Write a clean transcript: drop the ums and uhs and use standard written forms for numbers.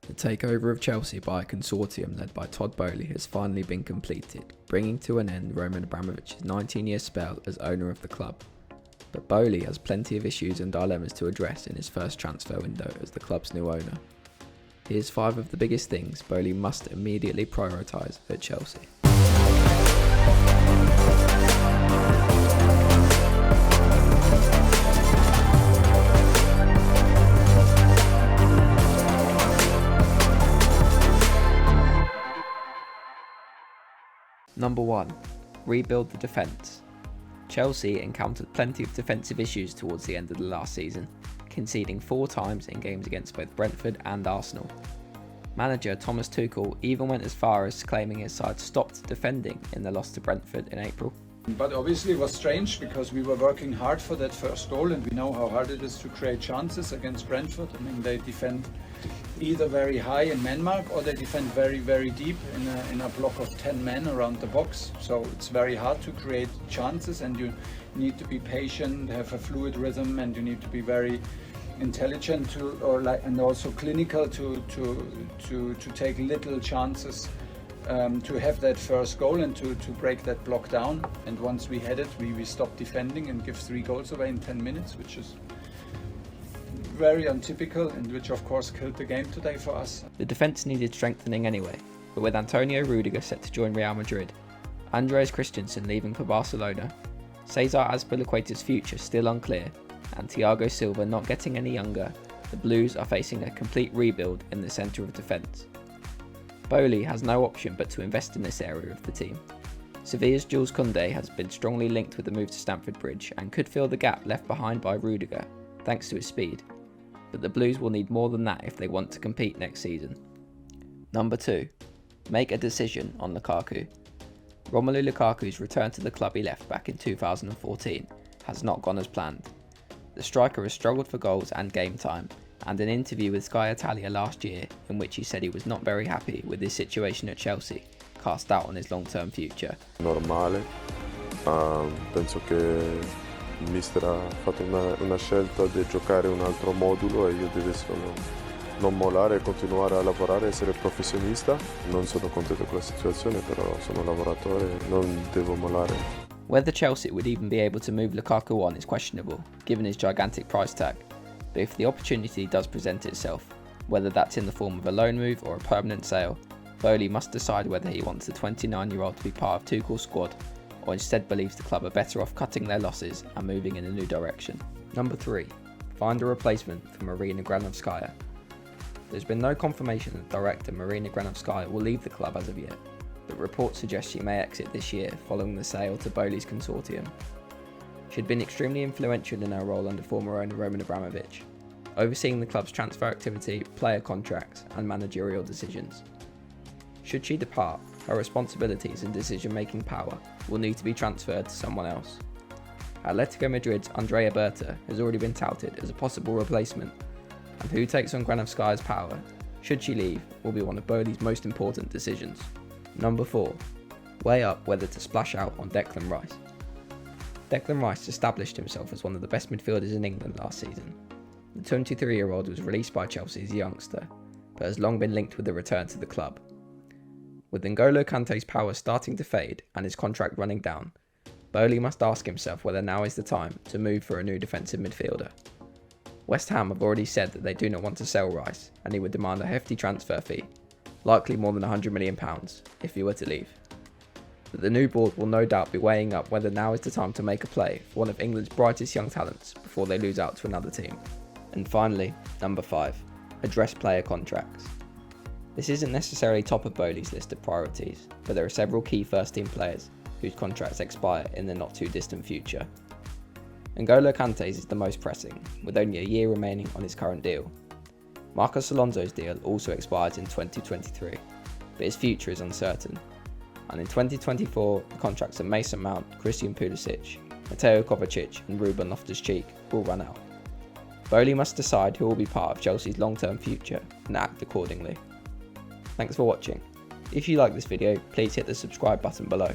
The takeover of Chelsea by a consortium led by Todd Boehly has finally been completed, bringing to an end Roman Abramovich's 19-year spell as owner of the club. But Boehly has plenty of issues and dilemmas to address in his first transfer window as the club's new owner. Here's 5 of the biggest things Boehly must immediately prioritise at Chelsea. Number 1. Rebuild the defence. Chelsea encountered plenty of defensive issues towards the end of the last season, conceding 4 times in games against both Brentford and Arsenal. Manager Thomas Tuchel even went as far as claiming his side stopped defending in the loss to Brentford in April. But obviously it was strange because we were working hard for that first goal, and we know how hard it is to create chances against Brentford. I mean, they defend either very high in man mark or they defend very, very deep in a block of 10 men around the box. So it's very hard to create chances, and you need to be patient, have a fluid rhythm, and you need to be very intelligent and also clinical to take little chances. To have that first goal and to break that block down. And once we had it, we stopped defending and give 3 goals away in 10 minutes, which is very untypical and which of course killed the game today for us. The defence needed strengthening anyway, but with Antonio Rudiger set to join Real Madrid, Andreas Christensen leaving for Barcelona, Cesar Azpilicueta's future still unclear, and Thiago Silva not getting any younger, the Blues are facing a complete rebuild in the centre of defence. Boehly has no option but to invest in this area of the team. Sevilla's Jules Kounde has been strongly linked with the move to Stamford Bridge and could fill the gap left behind by Rudiger, thanks to his speed. But the Blues will need more than that if they want to compete next season. Number 2. Make a decision on Lukaku. Romelu Lukaku's return to the club he left back in 2014 has not gone as planned. The striker has struggled for goals and game time, and an interview with Sky Italia last year in which he said he was not very happy with his situation at Chelsea, cast doubt on his long-term future. Normale, penso che il mister ha fatto una scelta di giocare un altro modulo e io devo solo non mollare e continuare a lavorare e essere professionista. Non sono contento con la situazione, però sono lavoratore e non devo mollare. Whether Chelsea would even be able to move Lukaku on is questionable, given his gigantic price tag. But if the opportunity does present itself, whether that's in the form of a loan move or a permanent sale, Boehly must decide whether he wants the 29-year-old to be part of Tuchel's squad, or instead believes the club are better off cutting their losses and moving in a new direction. Number 3. Find a replacement for Marina Granovskaya. There's been no confirmation that director Marina Granovskaya will leave the club as of yet, but reports suggest she may exit this year following the sale to Boehly's consortium. She had been extremely influential in her role under former owner Roman Abramovich, overseeing the club's transfer activity, player contracts and managerial decisions. Should she depart, her responsibilities and decision-making power will need to be transferred to someone else. Atletico Madrid's Andrea Berta has already been touted as a possible replacement, and who takes on Granovskaya's power, should she leave, will be one of Boehly's most important decisions. Number 4. Weigh up whether to splash out on Declan Rice. Declan Rice established himself as one of the best midfielders in England last season. The 23-year-old was released by Chelsea's youngster, but has long been linked with a return to the club. With N'Golo Kante's power starting to fade and his contract running down, Boehly must ask himself whether now is the time to move for a new defensive midfielder. West Ham have already said that they do not want to sell Rice, and he would demand a hefty transfer fee, likely more than £100 million, if he were to leave. But the new board will no doubt be weighing up whether now is the time to make a play for one of England's brightest young talents before they lose out to another team. And finally, number 5, address player contracts. This isn't necessarily top of Boehly's list of priorities, but there are several key first-team players whose contracts expire in the not too distant future. N'Golo Kante's is the most pressing, with only a year remaining on his current deal. Marcos Alonso's deal also expires in 2023, but his future is uncertain. And in 2024, the contracts of Mason Mount, Christian Pulisic, Mateo Kovacic and Ruben Loftus-Cheek will run out. Boehly must decide who will be part of Chelsea's long-term future and act accordingly. Thanks for watching. If you like this video, please hit the subscribe button below.